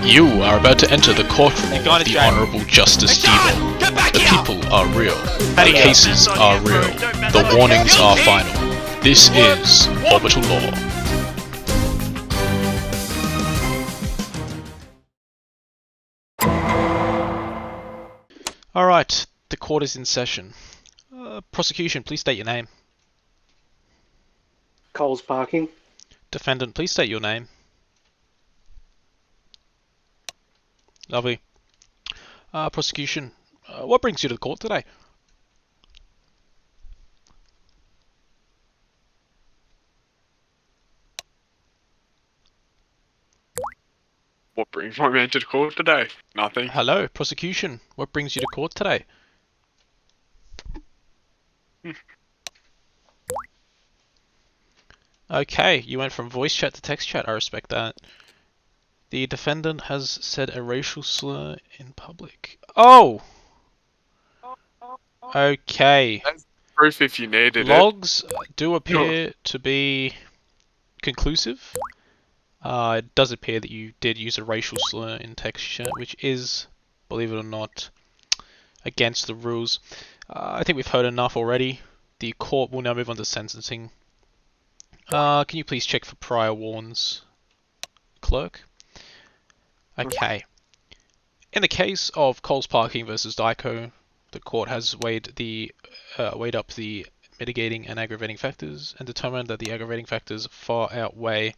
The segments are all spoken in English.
You are about to enter the courtroom of the Honourable Justice Devo. The people are real. The cases are real. The warnings are final. This is Orbital Law. Alright, the court is in session. Prosecution, please state your name. Coles Parking. Defendant, please state your name. Lovely. Prosecution, what brings you to the court today? What brings my man to the court today? Nothing. Hello, prosecution, what brings you to court today? Okay, you went from voice chat to text chat, I respect that. The defendant has said a racial slur in public. Oh! Okay. That's proof if you needed Logs do appear to be conclusive. It does appear that you did use a racial slur in text chat, which is, believe it or not, against the rules. I think we've heard enough already. The court will now move on to sentencing. Can you please check for prior warns, clerk? Okay. In the case of Coles Parking versus Dyko, the court has weighed up the mitigating and aggravating factors and determined that the aggravating factors far outweigh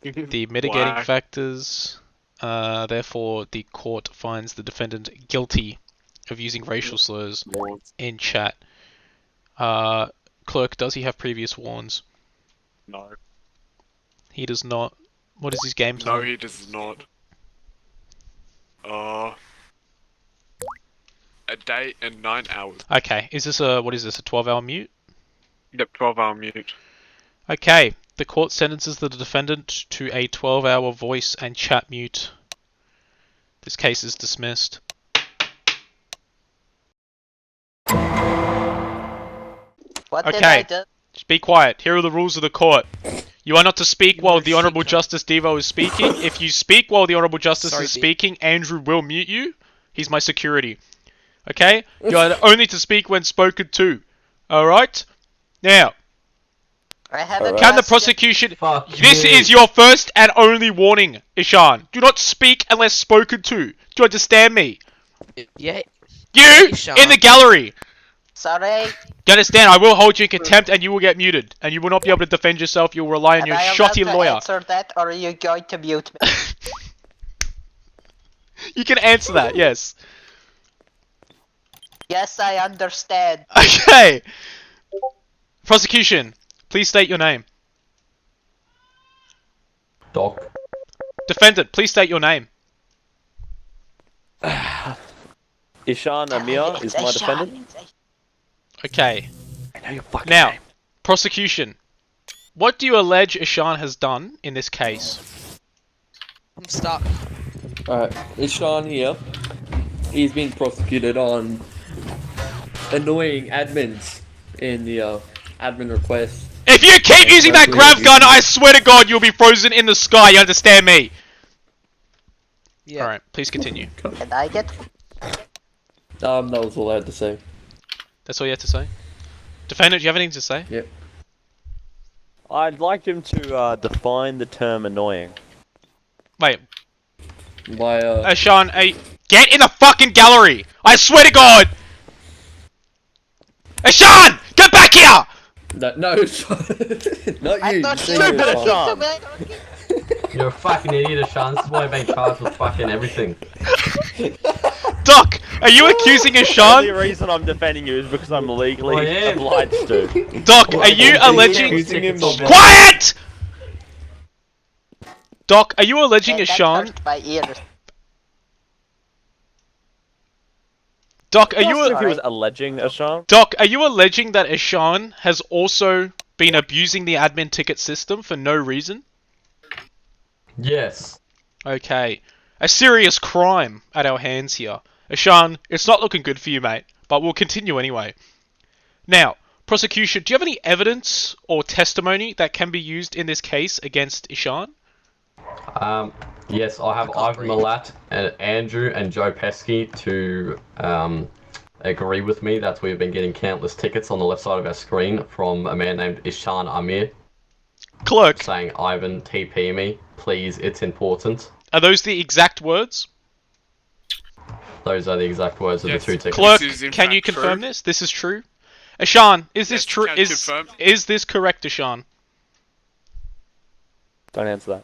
the mitigating factors. Therefore, the court finds the defendant guilty of using racial slurs in chat. Clerk, does he have previous warns? No. He does not. What is his game time? No, he does not. A day and 9 hours. Okay, is this a, what is this, a 12-hour mute? Yep, 12-hour mute. Okay, the court sentences the defendant to a 12-hour voice and chat mute. This case is dismissed. What did Okay. I do? Just be quiet. Here are the rules of the court. You are not to speak while the Honourable Justice Devo is speaking. If you speak while the Honourable Justice is speaking, Andrew will mute you. He's my security. Okay? You are only to speak when spoken to. Alright? Now, I have a can the question. prosecution... This is your first and only warning, Ishan. Do not speak unless spoken to. Do you understand me? Yeah. You, Ishan. in the gallery. Sorry. You understand? I will hold you in contempt and you will get muted. And you will not be able to defend yourself. You will rely on your Am I shotty allowed to lawyer. answer that, or are you going to mute me? You can answer that, yes. Yes, I understand. Okay. Prosecution, please state your name. Doc. Defendant, please state your name. Ishan Amir is my defendant. Okay. I know your fucking Now, name. prosecution. What do you allege Ishan has done in this case? I'm stuck. Alright, it's Sean here. He's being prosecuted on annoying admins in the admin request. If you keep using that grav gun, I swear to God, you'll be frozen in the sky. You understand me? Yeah. Alright, please continue. Can I get... That was all I had to say. That's all you have to say? Defendant, do you have anything to say? Yep. I'd like him to define the term annoying. Wait, By Ishan, get in the fucking gallery! I swear to God! Ishan! Get back here! no, Sean. Not I you. thought you you said were it, Sean. talking to me. You're a fucking idiot, Sean. This is why I'm being charged with fucking everything. Doc, are you accusing The Ishan? only reason I'm defending you is because I'm legally Oh, yeah. obliged to. Doc, are you alleging... Accusing him of Quiet! Doc, are you alleging That Ishan... hurt my ears. Doc, are you... If he was alleging Ishan? Doc, are you alleging that Ishan has also been abusing the admin ticket system for no reason? Yes. Okay. A serious crime at our hands here. Ishan, it's not looking good for you, mate, but we'll continue anyway. Now, prosecution, do you have any evidence or testimony that can be used in this case against Ishan? Yes, I have Ivan Milat and Andrew and Joe Pesky to agree with me that we've been getting countless tickets on the left side of our screen from a man named Ishan Amir Clerk, saying, Ivan, TP me, please, it's important. are those the exact words? Those are the exact words of Yes. the two tickets. Clerk, is in can you fact confirm true. this? This is true. Ashan, is this Yes, true? can confirm. Is this correct, Ashan? Don't answer that.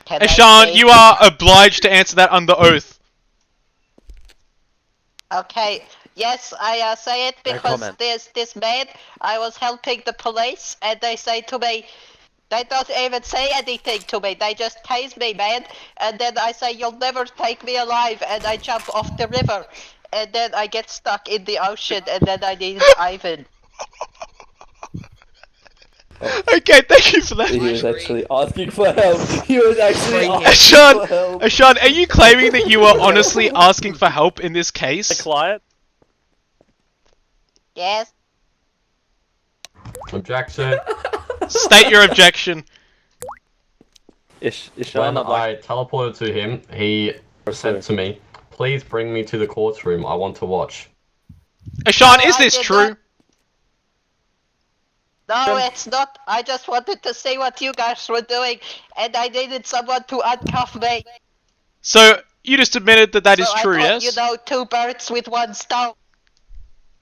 Can I Ashan, say- you are obliged to answer that under oath. Okay, yes, I say it No because comment. this man, I was helping the police, and they say to me, they don't even say anything to me, they just tase me, man, and then I say, you'll never take me alive, and I jump off the river, and then I get stuck in the ocean, and then I need Ivan. Okay, thank you for that. He was actually asking for help. He was actually Free him. asking for help. Ashan, are you claiming that you were honestly asking for help in this The case? client? Yes? Objection. State your objection. Ishan, When I'd like... I teleported to him, he said to me, please bring me to the courtroom, I want to watch. Ashan, No, is I this did true? not. No, it's not. I just wanted to see what you guys were doing, and I needed someone to uncuff me. So, you just admitted that that is So I true, thought, yes? you know, 2 birds with 1 stone.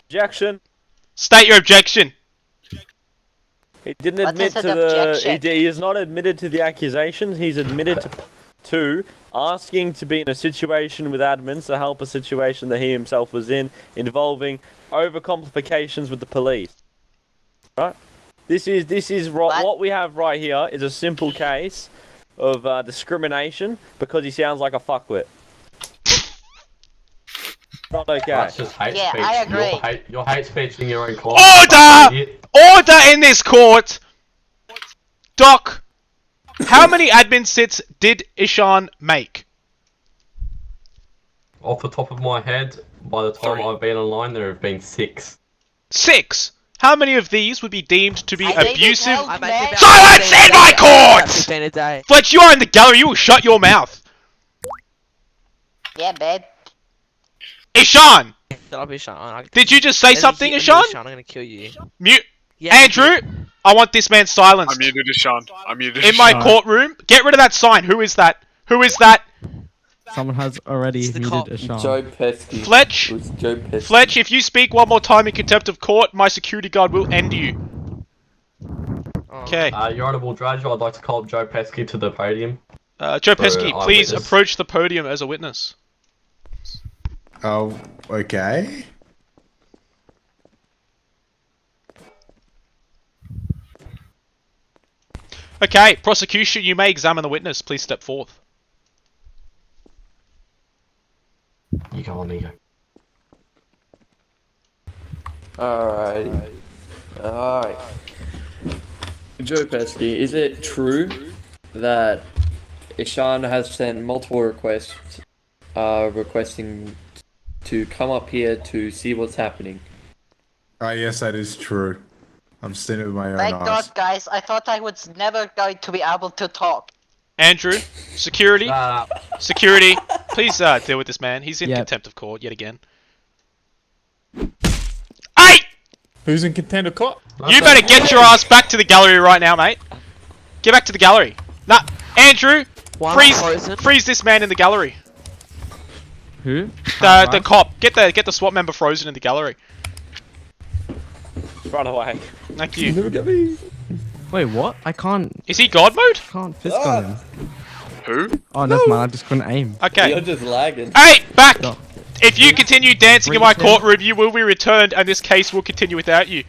Objection. State your objection. He didn't What admit is an to the... objection? He has not admitted to the accusations. He's admitted to asking to be in a situation with admins to help a situation that he himself was in, involving overcomplications with the police. Right? This is what we have right here is a simple case of discrimination because he sounds like a fuckwit. Not okay. That's just hate Yeah, speech. I agree. You're hate speech in your own court. Order! Order in this court! Doc, how many admin sits did Ishan make? Off the top of my head, by the time 3. I've been online, there have been 6. 6. How many of these would be deemed to be I needed abusive? help. I make about Silence 15 in a my day. I make about court! 15 a day. Fletch, you are in the gallery, you will shut your mouth. Yeah, man. Ishan, Shut up, Ishan. did you just say something, Ishan? I'm gonna kill you. Mute. Yeah, Andrew, I want this man I silenced. muted Ishan. I muted In my Ishan. courtroom. Get rid of that sign. Who is that? Who is that? Someone has already It's the muted cop. Ashan. Joe Pesky. Fletch. It was Joe Pesky. Fletch, if you speak one more time in contempt of court, my security guard will end you. Oh. Okay. Your Honourable Judge, I'd like to call up Joe Pesky to the podium. Joe Pesky, eyewitness. please approach the podium as a witness. Oh, okay. Okay, prosecution, you may examine the witness. Please step forth. You go on, Nico. Alright. Alright. Joe Pesky, is it true that Ishan has sent multiple requests requesting to come up here to see what's happening? Oh, yes, that is true. I'm seeing it with my own Thank eyes. God, guys. I thought I was never going to be able to talk. Andrew, security, security, please deal with this man. He's in Yep. contempt of court yet again. Hey! Who's in contempt of court? You better get your ass back to the gallery right now, mate. Get back to the gallery. Nah, Andrew, Why am I freeze, frozen? freeze this man in the gallery. Who? The cop, get the SWAT member frozen in the gallery. Run away. Thank you. Wait, what? I can't Is he God mode? fist gun him. Who? Oh, never mind. I just couldn't aim. Okay. You're just lagging. Hey, back! Stop. If you continue dancing in my Freeze him. courtroom, you will be returned, and this case will continue without you.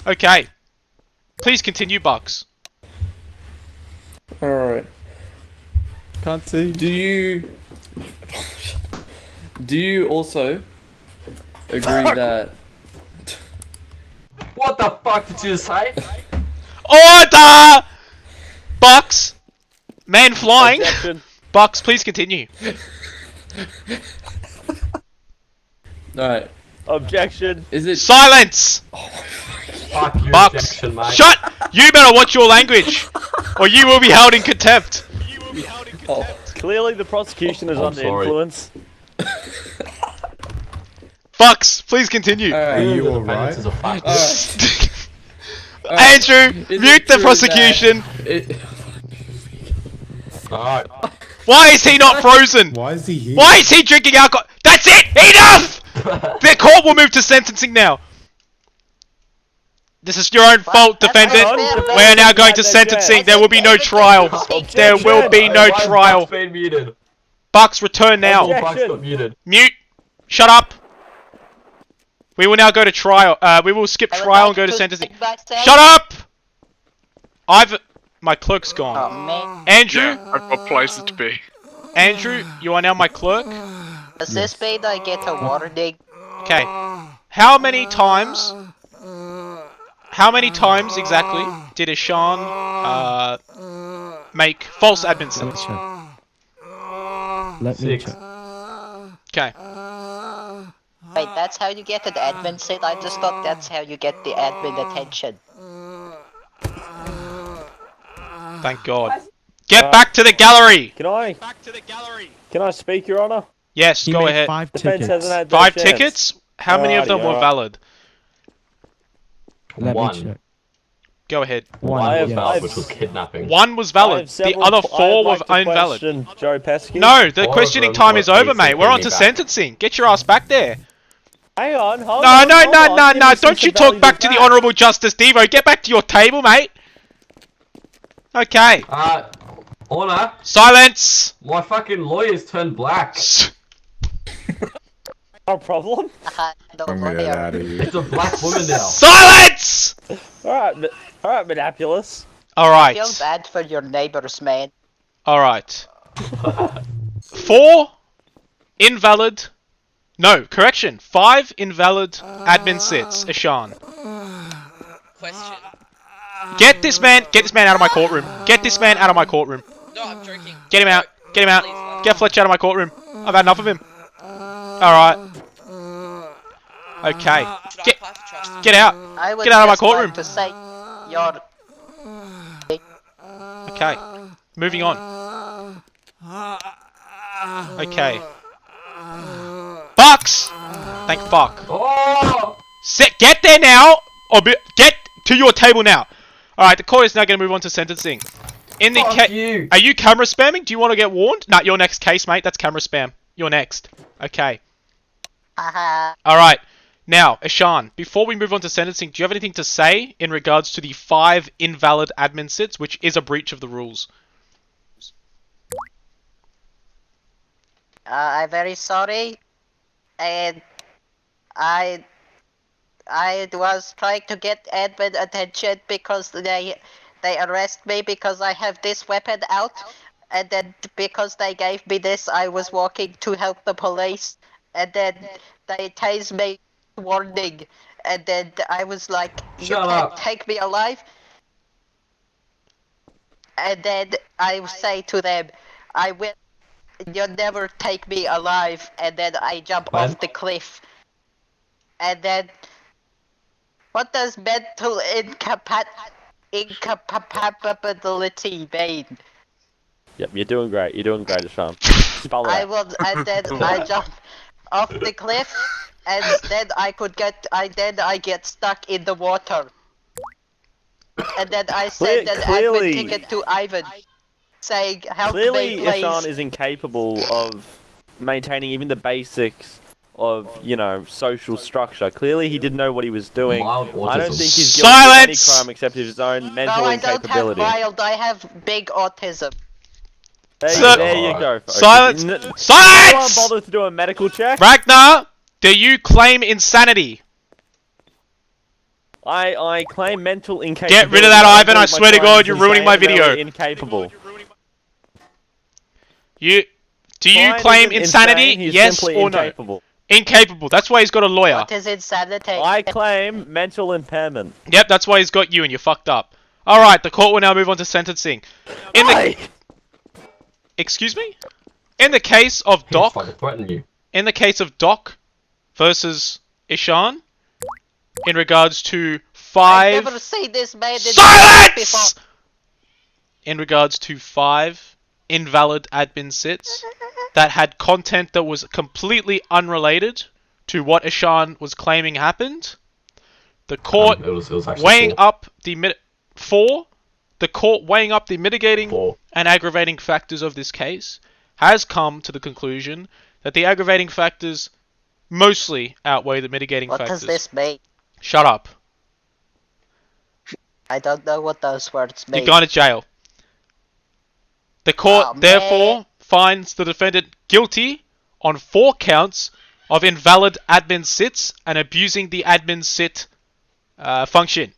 Okay. Please continue, Bucks. Alright. Can't see. Do you also agree that What the fuck did you say? Order! Bucks! Man flying! Objection. Bucks, please continue. alright, Objection. is it Silence! Fuck you, Bucks! objection, mate. Shut! You better watch your language, or you will be held in contempt. Oh, Clearly, the prosecution is I'm under sorry. influence. Fox, please continue. Are alright. you Independence alright? is a fact. Andrew, Is mute it the true prosecution. that it- Alright. Why is he not frozen? Why is he here? Why is he drinking alcohol? That's it! Enough! The court will move to sentencing now. This is your own fault, That's defendant. not fair, We are now man. going to sentencing. There will be no trial. Objection. There will be no Why is trial. Bucks being muted? Bucks, return now. All Bucks Objection. got muted. Mute. Shut up. We will now go to trial. We will skip I would trial like and go to to sentencing. speak myself. Shut up! My clerk's gone. Oh man. Andrew, Yeah, I've got places to be. Andrew, you are now my clerk. Does this mean I get a warning? Okay. How many times exactly did Ishan make false admin Let me sins? check. Let me 6. check. Okay. Wait, that's how you get an admin seat? I just thought that's how you get the admin attention. Thank God. Get back to the gallery. Can I? Back to the gallery. Can I speak, Your Honor? Yes, He go made ahead. 5 Defense tickets. hasn't had their 5 chance. tickets? How many of them were Alrighty, valid? Let One. me check. Go ahead. One. I have- yes. I have- Which was kidnapping. One was I valid. have The several other po- 4 were I'd like to invalid. question Joe Pesky. No, the Four of questioning them time were is over, mate. We're on to basically back. sentencing. Get your ass back there. Hang on, hold No, on. no, hold no, on. no, Give no. me some Don't you talk valuable back to the facts. Honourable Justice Devo. Get back to your table, mate. Okay. Honor, Silence. my fucking lawyer's turned black. No problem. No I'm gonna get lawyer. out of here. It's a black woman now. Silence. Alright, Minapulus. All right. Feel bad for your neighbors, man. All right. 4 invalid. No, correction. 5 invalid admin sits. Ishan. Question. Get this man out of my courtroom. Get this man out of my courtroom. No, I'm joking. Get him out. Get him out. Get Fletch out of my courtroom. I've had enough of him. Alright. Okay. Should Get I apply for trust? get out. I would Get out of my just like courtroom. to say your Okay. Moving on. Okay. Bucks! Thank fuck. Oh! Get there now! Get to your table now. Alright, the court is now going to move on to sentencing. In the Fuck you. Are you camera spamming? Do you want to get warned? Nah, your next case, mate. That's camera spam. You're next. Okay. haha. Alright. Now, Ishan, before we move on to sentencing, do you have anything to say in regards to the 5 invalid admin sits, which is a breach of the rules? I'm very sorry, and I was trying to get admin attention because they arrest me because I have this weapon out, and then because they gave me this, I was walking to help the police, and then they tased me, warning, and then I was like, "You Shut can't up. take me alive." And then I say to them, "I will. You'll never take me alive," and then I jump When? off the cliff. And then, what does mental incapability mean? Yep, you're doing great. You're doing great, Sean. Spell it I out. will, and then I jump off the cliff, and then I get stuck in the water. And then I send an Clearly- admin ticket to Ivan, saying, "Help Clearly, me, please." Ishan is incapable of maintaining even the basics of, social structure. Clearly, he didn't know what he was doing. Mild I don't autism. think he's guilty of any Silence! crime except his own mental No, I don't have incapability. mild. I have big autism. There you go. folks. Silence! No one Silence! bothered to do a medical check. Ragnar, do you claim insanity? I claim mental incapability. Get rid of that, I Ivan. believe I my swear to client God, is you're ruining my insane and video. they're Incapable. Do you Client claim isn't insanity? insane, he's Yes simply or no? incapable. Incapable. That's why he's got a lawyer. What is insanity? I claim mental impairment. Yep, that's why he's got you and you're fucked up. Alright, the court will now move on to sentencing. In the... Hey! Excuse me? In the case of He's Doc, fucking threatening you. in the case of Doc versus Ishan, in regards to I've 5... never seen this man in Silence! before. In regards to 5 invalid admin sits that had content that was completely unrelated to what Ishan was claiming happened. The court It was actually weighing 4. up the court weighing up the mitigating 4. and aggravating factors of this case has come to the conclusion that the aggravating factors mostly outweigh the mitigating What factors. does this mean? Shut up. I don't know what those words mean. You're going to jail. The court, Oh, man. therefore, finds the defendant guilty on 4 counts of invalid admin sits and abusing the admin sit function.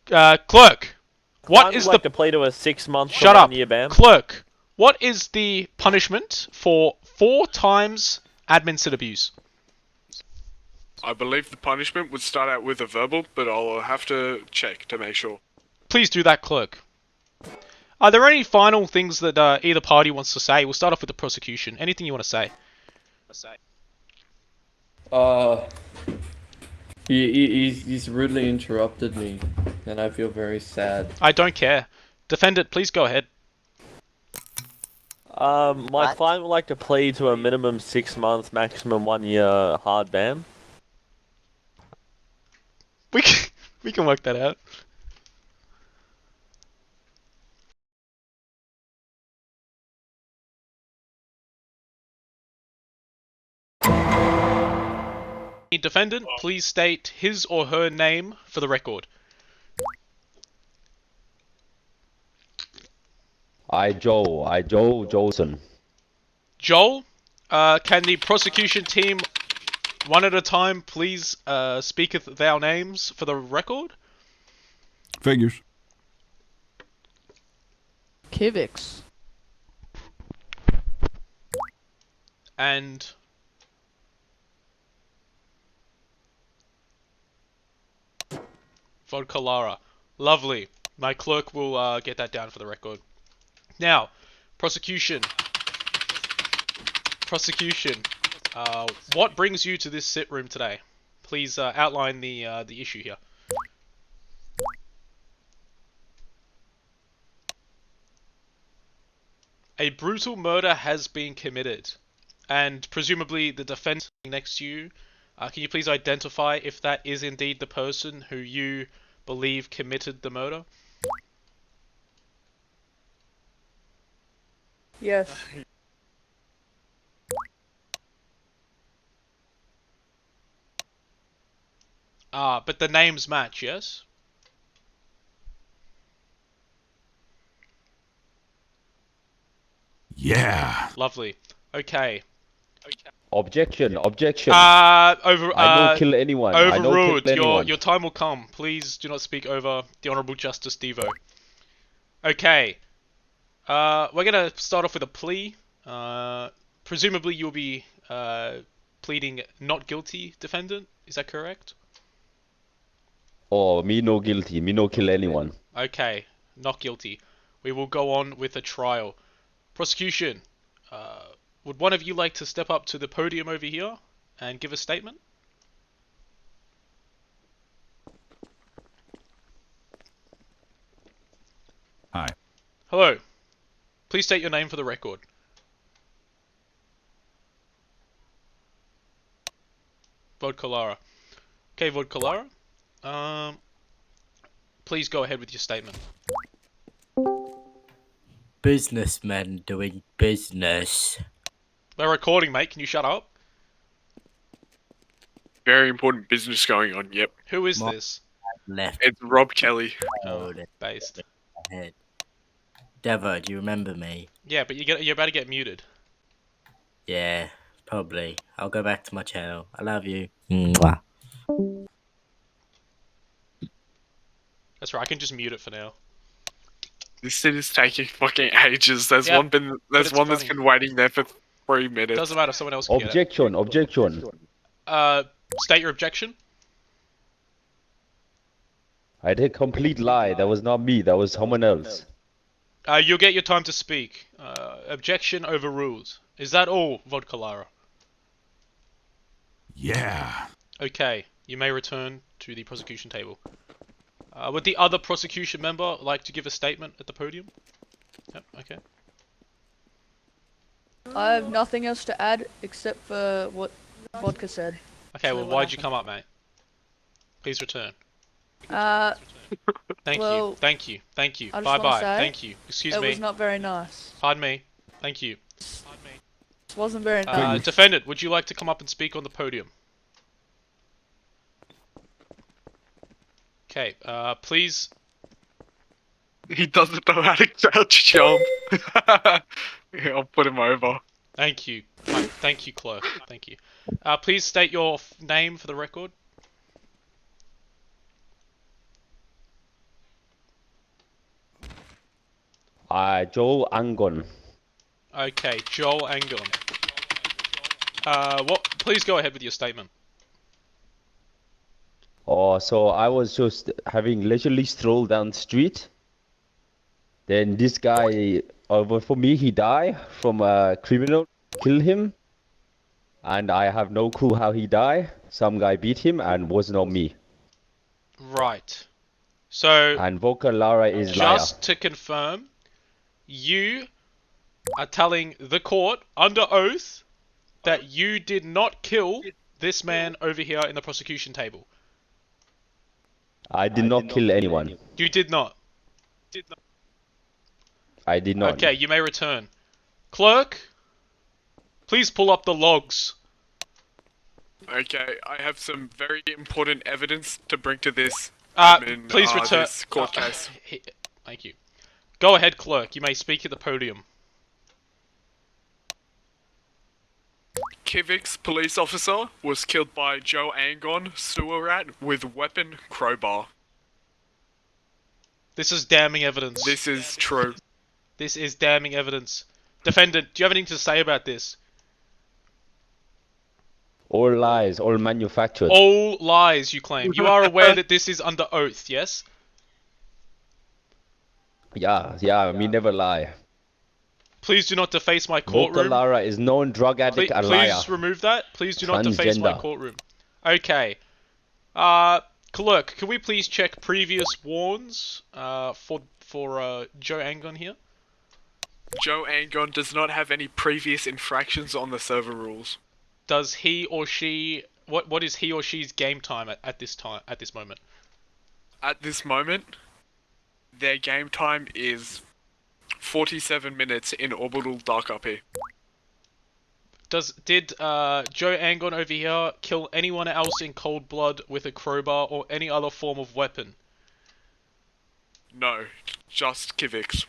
Clerk, what is like the... to plea to a 6-month Shut to up. 1-year ban? Clerk, what is the punishment for 4 times admin sit abuse? I believe the punishment would start out with a verbal, but I'll have to check to make sure. Please do that, clerk. Are there any final things that either party wants to say? We'll start off with the prosecution. Anything you want to say? He's rudely interrupted me, and I feel very sad. I don't care. Defendant, please go ahead. My What? client would like to plead to a minimum 6 months, maximum 1-year hard ban. We can work that out. The defendant, please state his or her name for the record. Joe Jolson. Joel, can the prosecution team, one at a time, please speaketh their names for the record? Figures. Kivix. And Vodka Lara. Lovely. My clerk will get that down for the record. Now, prosecution. What brings you to this sit room today? Please outline the issue here. A brutal murder has been committed, and presumably the defendant next to you. Can you please identify if that is indeed the person who you believe committed the murder? Yes. But the names match, yes? Yeah. Lovely. Okay. Objection. I don't kill anyone. Overruled. Your time will come. Please do not speak over the Honourable Justice Devo. Okay. We're gonna start off with a plea. Presumably you'll be pleading not guilty, defendant. Is that correct? Oh, me no guilty. Me no kill anyone. Okay, not guilty. We will go on with a trial. Prosecution. Would one of you like to step up to the podium over here and give a statement? Hi. Hello. Please state your name for the record. Vodka Lara. Okay, Vodka Lara. Please go ahead with your statement. Businessmen doing business. We're recording, mate. Can you shut up? Very important business going on, yep. Who is this? Left. It's Rob Kelly. Based. Head. Devo, do you remember me? Yeah, but you're about to get muted. Yeah, probably. I'll go back to my channel. I love you. Mwah. That's right. I can just mute it for now. This shit is taking fucking ages. There's Yeah, one that's funny. been waiting there for 3 minutes. Doesn't matter. Someone else can get it. Objection. State your objection. I did complete lie. That was not me. That was someone else. You'll get your time to speak. Objection overruled. Is that all, Vodka Lara? Yeah. Okay, you may return to the prosecution table. Would the other prosecution member like to give a statement at the podium? Yep, okay. I have nothing else to add except for what Vodka said. Okay, well, What why'd you happened? come up, mate? Please return. Thank well, you, thank you, thank you. I just Bye wanna bye, say, thank you. Excuse it me. was not very nice. Pardon me. Thank you. It wasn't very nice. Defendant, would you like to come up and speak on the podium? Okay, please. He doesn't know how to crouch jump. Yeah, I'll put him over. Thank you. Thank you, clerk. Thank you. Please state your name for the record. Joe Angon. Okay, Joel Angon. Please go ahead with your statement. Oh, so I was just having leisurely stroll down the street. Then this guy, for me, he died from a criminal, killed him. And I have no clue how he died. Some guy beat him and was not me. Right. So, And Vodka Lara is liar. just to confirm, you are telling the court under oath that you did not kill this man over here in the prosecution table. I did not kill anyone. You did not. I did not. Okay, you may return. Clerk, please pull up the logs. Okay, I have some very important evidence to bring to this. Please return. This court case. Thank you. Go ahead, clerk. You may speak at the podium. Kivik's police officer was killed by Joe Angon, sewer rat, with weapon crowbar. This is damning evidence. This is true. This is damning evidence. Defendant, do you have anything to say about this? All lies, all manufactured. All lies, you claim. You are aware that this is under oath, yes? Yeah, me never lie. Please do not deface my Vodka courtroom. Lara is known drug addict and liar. Please remove that. Please do not deface my Transgender. courtroom. Okay. Clerk, can we please check previous warns for Joe Angon here? Joe Angon does not have any previous infractions on the server rules. Does he or she... What is he or she's game time at this moment? At this moment, their game time is 47 minutes in Orbital Dark up here. Did Joe Angon over here kill anyone else in cold blood with a crowbar or any other form of weapon? No, just Kivik's.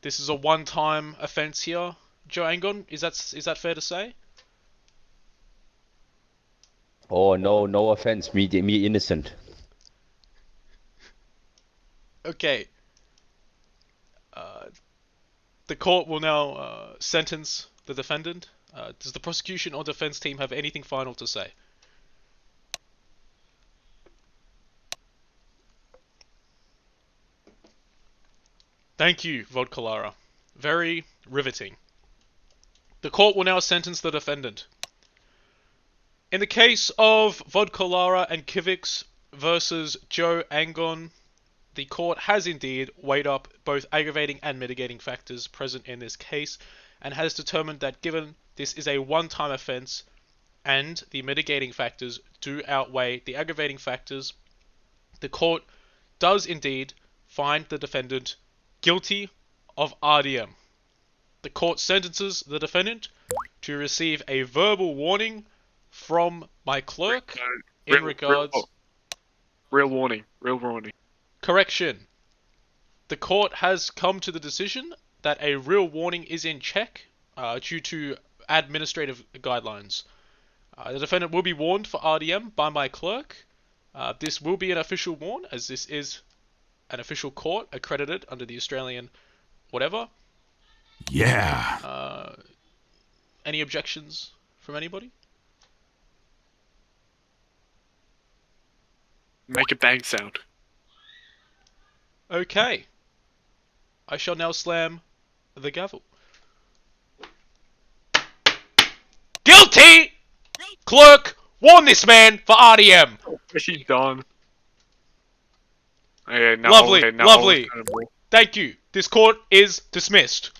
This is a one-time offense here, Joe Angon. Is that fair to say? Oh no offense, me innocent. Okay. The court will now sentence the defendant. Does the prosecution or defense team have anything final to say? Thank you, Vodka Lara. Very riveting. The court will now sentence the defendant. In the case of Vodka Lara and Kivix versus Joe Angon, the court has indeed weighed up both aggravating and mitigating factors present in this case and has determined that given this is a one-time offence and the mitigating factors do outweigh the aggravating factors, the court does indeed find the defendant guilty of RDM. The court sentences the defendant to receive a verbal warning from my clerk in regards... Real warning. Correction. The court has come to the decision that a real warning is in check due to administrative guidelines. The defendant will be warned for RDM by my clerk. This will be an official warn, as this is an official court accredited under the Australian whatever. Yeah. Any objections from anybody? Make a bang sound. Okay. I shall now slam the gavel. Guilty! Clerk, warn this man for RDM. He's done. Okay, now Lovely, okay, now lovely. Thank you. This court is dismissed.